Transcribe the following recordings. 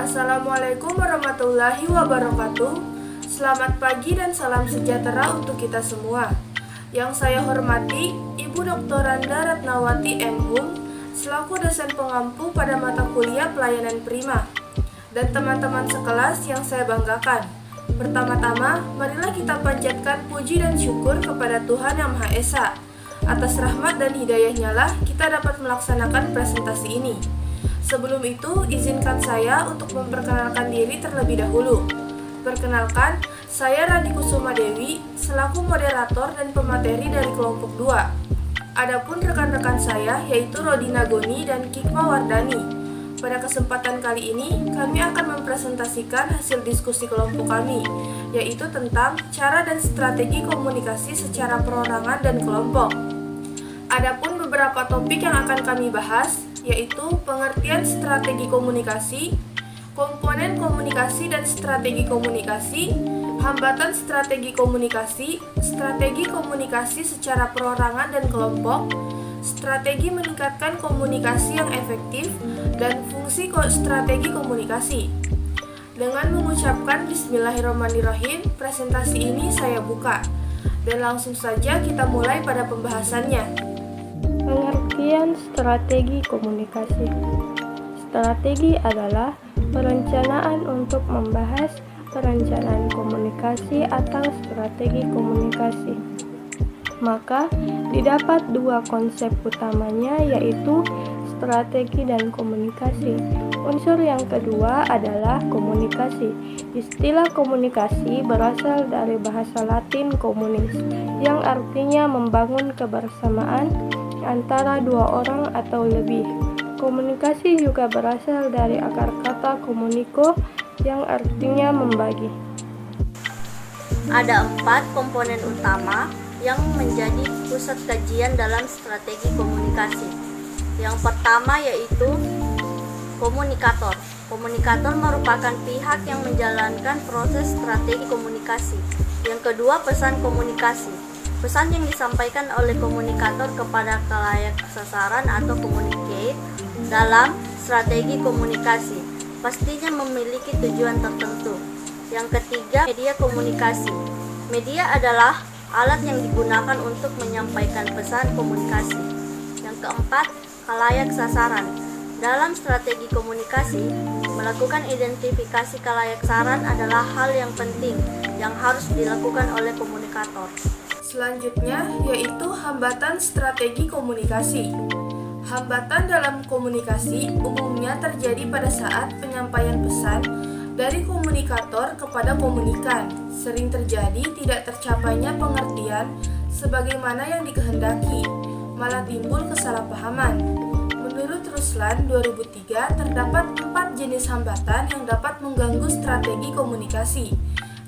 Assalamualaikum warahmatullahi wabarakatuh. Selamat pagi dan salam sejahtera untuk kita semua. Yang saya hormati Ibu Dr. Randa Ratnawati M. Hum, selaku dosen pengampu pada mata kuliah pelayanan prima, dan teman-teman sekelas yang saya banggakan. Pertama-tama, marilah kita panjatkan puji dan syukur kepada Tuhan Yang Maha Esa. Atas rahmat dan hidayahnya lah kita dapat melaksanakan presentasi ini. Sebelum itu, izinkan saya untuk memperkenalkan diri terlebih dahulu. Perkenalkan, saya Rani Kusuma Dewi, selaku moderator dan pemateri dari kelompok 2. Adapun rekan-rekan saya yaitu Rodina Goni dan Kikma Wardani. Pada kesempatan kali ini, kami akan mempresentasikan hasil diskusi kelompok kami, yaitu tentang cara dan strategi komunikasi secara perorangan dan kelompok. Adapun beberapa topik yang akan kami bahas, yaitu pengertian strategi komunikasi, komponen komunikasi dan strategi komunikasi, hambatan strategi komunikasi secara perorangan dan kelompok, strategi meningkatkan komunikasi yang efektif, dan fungsi strategi komunikasi. Dengan mengucapkan Bismillahirrahmanirrahim, presentasi ini saya buka. Dan langsung saja kita mulai pada pembahasannya. Pengertian strategi komunikasi. Strategi adalah perencanaan untuk membahas perencanaan komunikasi atau strategi komunikasi. Maka, didapat dua konsep utamanya, yaitu strategi dan komunikasi. Unsur yang kedua adalah komunikasi. Istilah komunikasi berasal dari bahasa Latin communis, yang artinya membangun kebersamaan antara dua orang atau lebih. Komunikasi juga berasal dari akar kata komuniko yang artinya membagi. Ada 4 komponen utama yang menjadi pusat kajian dalam strategi komunikasi. Yang pertama yaitu komunikator. Komunikator merupakan pihak yang menjalankan proses strategi komunikasi. Yang kedua, pesan komunikasi. Pesan yang disampaikan oleh komunikator kepada khalayak sasaran atau communicate dalam strategi komunikasi pastinya memiliki tujuan tertentu. Yang ketiga, media komunikasi. Media adalah alat yang digunakan untuk menyampaikan pesan komunikasi. Yang keempat, khalayak sasaran. Dalam strategi komunikasi, melakukan identifikasi khalayak sasaran adalah hal yang penting yang harus dilakukan oleh komunikator. Selanjutnya yaitu hambatan strategi komunikasi. Hambatan dalam komunikasi umumnya terjadi pada saat penyampaian pesan dari komunikator kepada komunikan. Sering terjadi tidak tercapainya pengertian sebagaimana yang dikehendaki, malah timbul kesalahpahaman. Menurut Ruslan 2003, terdapat 4 jenis hambatan yang dapat mengganggu strategi komunikasi.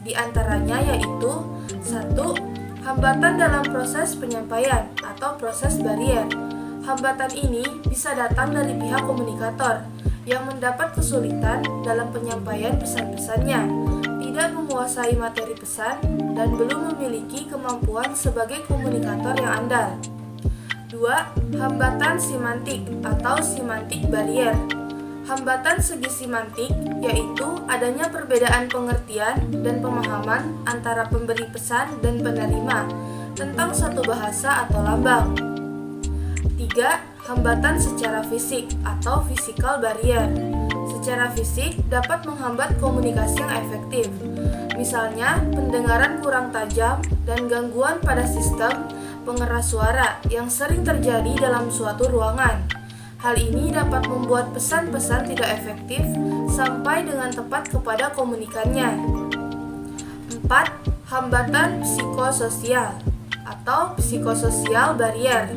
Di antaranya yaitu 1. Hambatan dalam proses penyampaian atau proses barier. Hambatan ini bisa datang dari pihak komunikator yang mendapat kesulitan dalam penyampaian pesan-pesannya, tidak menguasai materi pesan, dan belum memiliki kemampuan sebagai komunikator yang andal. 2. Hambatan simantik atau semantic barrier. Hambatan segi simantik yaitu adanya perbedaan pengertian dan pemahaman antara pemberi pesan dan penerima tentang satu bahasa atau lambang. 3. Hambatan secara fisik atau physical barrier. Secara fisik dapat menghambat komunikasi yang efektif. Misalnya, pendengaran kurang tajam dan gangguan pada sistem pengeras suara yang sering terjadi dalam suatu ruangan. Hal ini dapat membuat pesan-pesan tidak efektif sampai dengan tepat kepada komunikannya. 4. Hambatan psikososial atau psikososial barrier.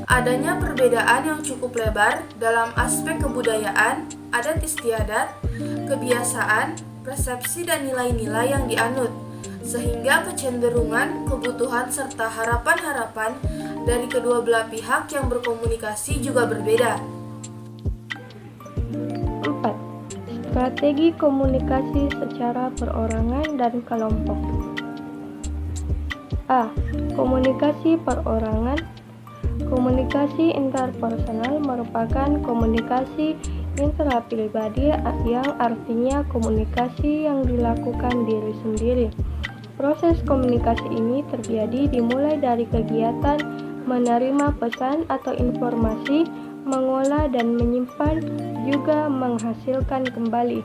Adanya perbedaan yang cukup lebar dalam aspek kebudayaan, adat istiadat, kebiasaan, persepsi dan nilai-nilai yang dianut, sehingga kecenderungan, kebutuhan serta harapan-harapan dari kedua belah pihak yang berkomunikasi juga berbeda. 4. Strategi komunikasi secara perorangan dan kelompok. A. Komunikasi perorangan. Komunikasi interpersonal merupakan komunikasi intrapribadi yang artinya komunikasi yang dilakukan diri sendiri. Proses komunikasi ini terjadi dimulai dari kegiatan menerima pesan atau informasi, mengolah dan menyimpan, juga menghasilkan kembali.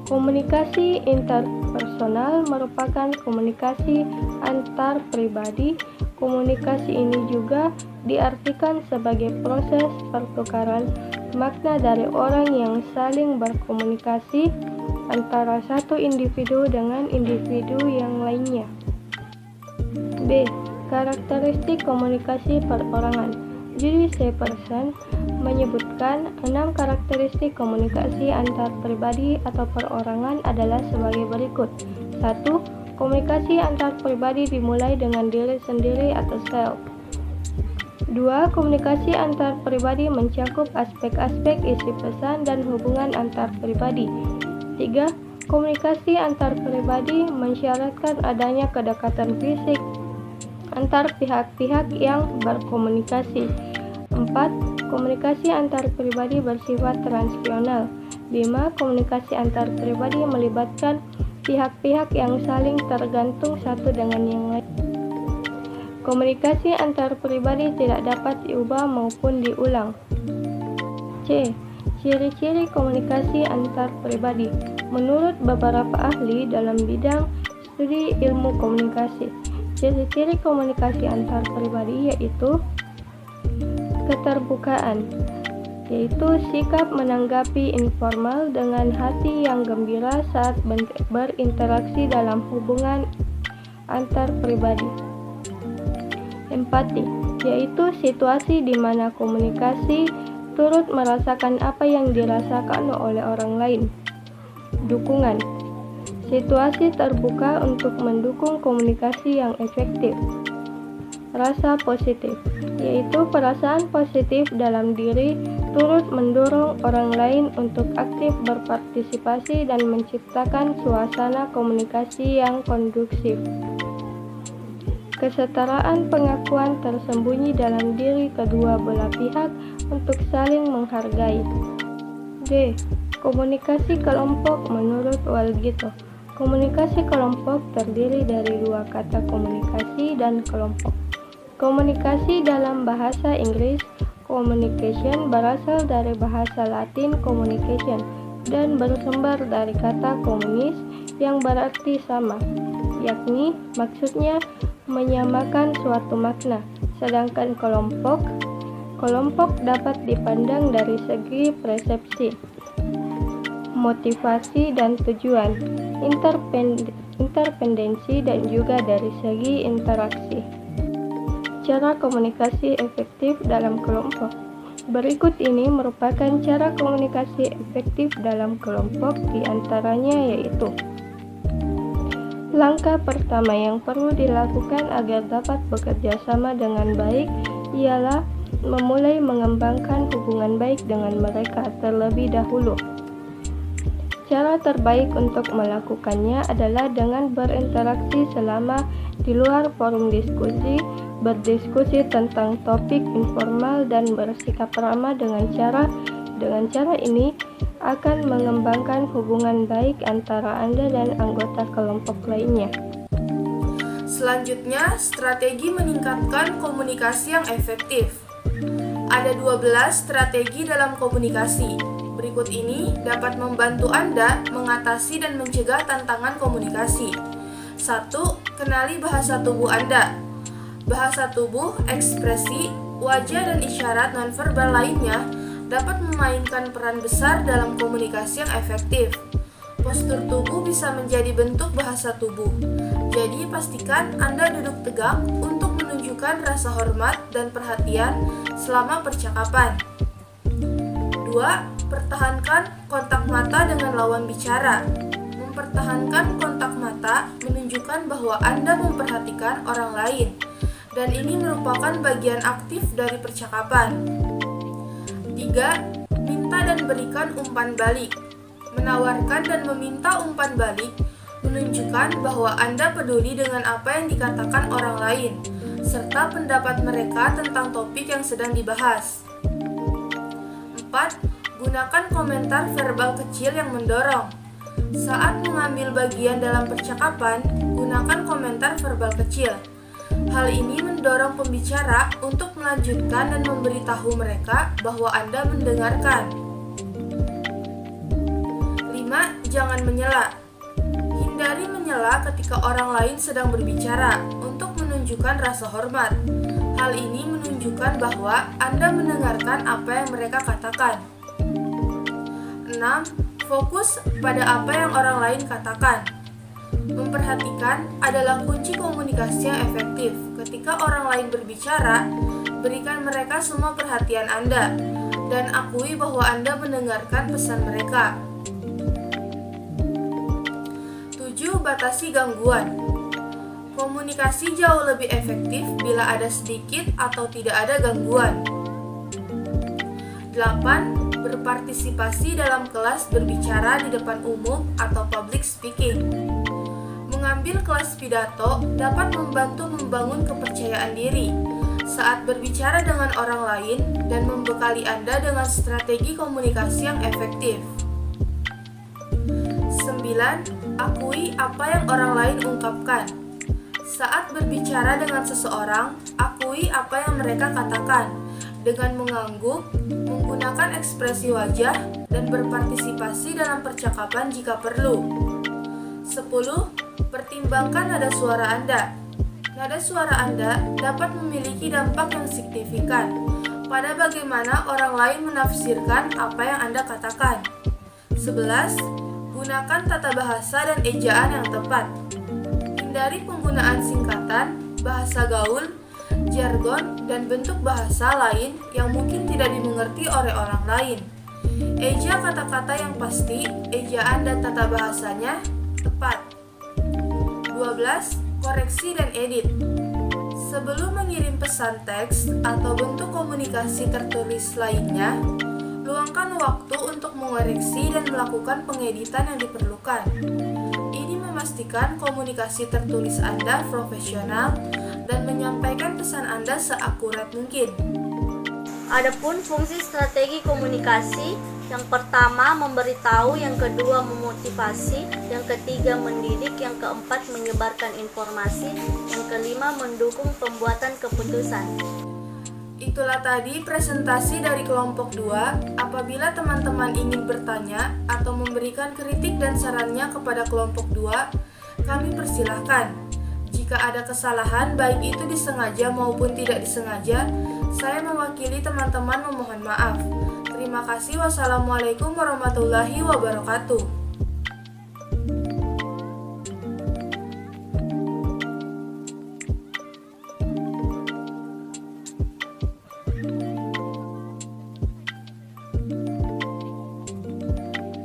Komunikasi interpersonal merupakan komunikasi antar pribadi. Komunikasi ini juga diartikan sebagai proses pertukaran makna dari orang yang saling berkomunikasi antara satu individu dengan individu yang lainnya. B. Karakteristik komunikasi perorangan. Judy Shepperson menyebutkan 6 karakteristik komunikasi antar pribadi atau perorangan adalah sebagai berikut. 1. Komunikasi antar pribadi dimulai dengan diri sendiri atau self. 2. Komunikasi antar pribadi mencakup aspek-aspek isi pesan dan hubungan antar pribadi. 3. Komunikasi antar pribadi mensyaratkan adanya kedekatan fisik antar pihak-pihak yang berkomunikasi. 4. Komunikasi antar pribadi bersifat transaksional. 5. Komunikasi antar pribadi melibatkan pihak-pihak yang saling tergantung satu dengan yang lain. Komunikasi antar pribadi tidak dapat diubah maupun diulang. C. Ciri-ciri komunikasi antar pribadi. Menurut beberapa ahli dalam bidang studi ilmu komunikasi, ciri-ciri komunikasi antar pribadi yaitu keterbukaan, yaitu sikap menanggapi informal dengan hati yang gembira saat berinteraksi dalam hubungan antar pribadi. Empati, yaitu situasi di mana komunikasi turut merasakan apa yang dirasakan oleh orang lain. Dukungan, situasi terbuka untuk mendukung komunikasi yang efektif. Rasa positif, yaitu perasaan positif dalam diri turut mendorong orang lain untuk aktif berpartisipasi dan menciptakan suasana komunikasi yang kondusif. Kesetaraan pengakuan tersembunyi dalam diri kedua belah pihak untuk saling menghargai. D. Komunikasi kelompok menurut Walgito. Komunikasi kelompok terdiri dari dua kata komunikasi dan kelompok. Komunikasi dalam bahasa Inggris, communication, berasal dari bahasa Latin communication dan bersumber dari kata komunis yang berarti sama, yakni maksudnya menyamakan suatu makna. Sedangkan kelompok dapat dipandang dari segi persepsi, motivasi dan tujuan, interpendensi dan juga dari segi interaksi. Cara komunikasi efektif dalam kelompok. Berikut ini merupakan cara komunikasi efektif dalam kelompok, diantaranya yaitu: langkah pertama yang perlu dilakukan agar dapat bekerja sama dengan baik ialah memulai mengembangkan hubungan baik dengan mereka terlebih dahulu. Cara terbaik untuk melakukannya adalah dengan berinteraksi selama di luar forum diskusi, berdiskusi tentang topik informal dan bersikap ramah. Dengan cara ini akan mengembangkan hubungan baik antara Anda dan anggota kelompok lainnya. Selanjutnya, strategi meningkatkan komunikasi yang efektif. Ada 12 strategi dalam komunikasi. Berikut ini dapat membantu Anda mengatasi dan mencegah tantangan komunikasi. 1. Kenali bahasa tubuh Anda. Bahasa tubuh, ekspresi, wajah, dan isyarat nonverbal lainnya dapat memainkan peran besar dalam komunikasi yang efektif. Postur tubuh bisa menjadi bentuk bahasa tubuh. Jadi, pastikan Anda duduk tegak untuk menunjukkan rasa hormat dan perhatian selama percakapan. 2. Pertahankan kontak mata dengan lawan bicara. Mempertahankan kontak mata menunjukkan bahwa Anda memperhatikan orang lain, dan ini merupakan bagian aktif dari percakapan. 3. Minta dan berikan umpan balik. Menawarkan dan meminta umpan balik menunjukkan bahwa Anda peduli dengan apa yang dikatakan orang lain, serta pendapat mereka tentang topik yang sedang dibahas. 4. Gunakan komentar verbal kecil yang mendorong. Saat mengambil bagian dalam percakapan, gunakan komentar verbal kecil. Hal ini mendorong pembicara untuk melanjutkan dan memberitahu mereka bahwa Anda mendengarkan. 5. Jangan menyela. Hindari menyela ketika orang lain sedang berbicara untuk menunjukkan rasa hormat. Hal ini menunjukkan bahwa Anda mendengarkan apa yang mereka katakan. 6. Fokus pada apa yang orang lain katakan. Memperhatikan adalah kunci komunikasi yang efektif. Ketika orang lain berbicara, berikan mereka semua perhatian Anda dan akui bahwa Anda mendengarkan pesan mereka. 7. Batasi gangguan. Komunikasi jauh lebih efektif bila ada sedikit atau tidak ada gangguan. 8. Berpartisipasi dalam kelas berbicara di depan umum atau public speaking. Mengambil kelas pidato dapat membantu membangun kepercayaan diri saat berbicara dengan orang lain dan membekali Anda dengan strategi komunikasi yang efektif. 9. Akui apa yang orang lain ungkapkan. Saat berbicara dengan seseorang, akui apa yang mereka katakan dengan mengangguk, menggunakan ekspresi wajah, dan berpartisipasi dalam percakapan jika perlu. 10. Pertimbangkan nada suara Anda. Nada suara Anda dapat memiliki dampak yang signifikan pada bagaimana orang lain menafsirkan apa yang Anda katakan. 11. Gunakan tata bahasa dan ejaan yang tepat. Hindari penggunaan singkatan, bahasa gaul, jargon, dan bentuk bahasa lain yang mungkin tidak dimengerti oleh orang lain. Eja kata-kata yang pasti, ejaan dan tata bahasanya tepat. 12. Koreksi dan edit. Sebelum mengirim pesan teks atau bentuk komunikasi tertulis lainnya, luangkan waktu untuk mengoreksi dan melakukan pengeditan yang diperlukan. Ini memastikan komunikasi tertulis Anda profesional dan menyampaikan pesan Anda seakurat mungkin. Adapun fungsi strategi komunikasi, yang pertama memberitahu, yang kedua memotivasi, yang ketiga mendidik, yang keempat menyebarkan informasi, yang kelima mendukung pembuatan keputusan. Itulah tadi presentasi dari kelompok 2. Apabila teman-teman ingin bertanya atau memberikan kritik dan sarannya kepada kelompok 2, kami persilahkan. Jika ada kesalahan, baik itu disengaja maupun tidak disengaja, saya mewakili teman-teman memohon maaf. Terima kasih. Wassalamualaikum warahmatullahi wabarakatuh.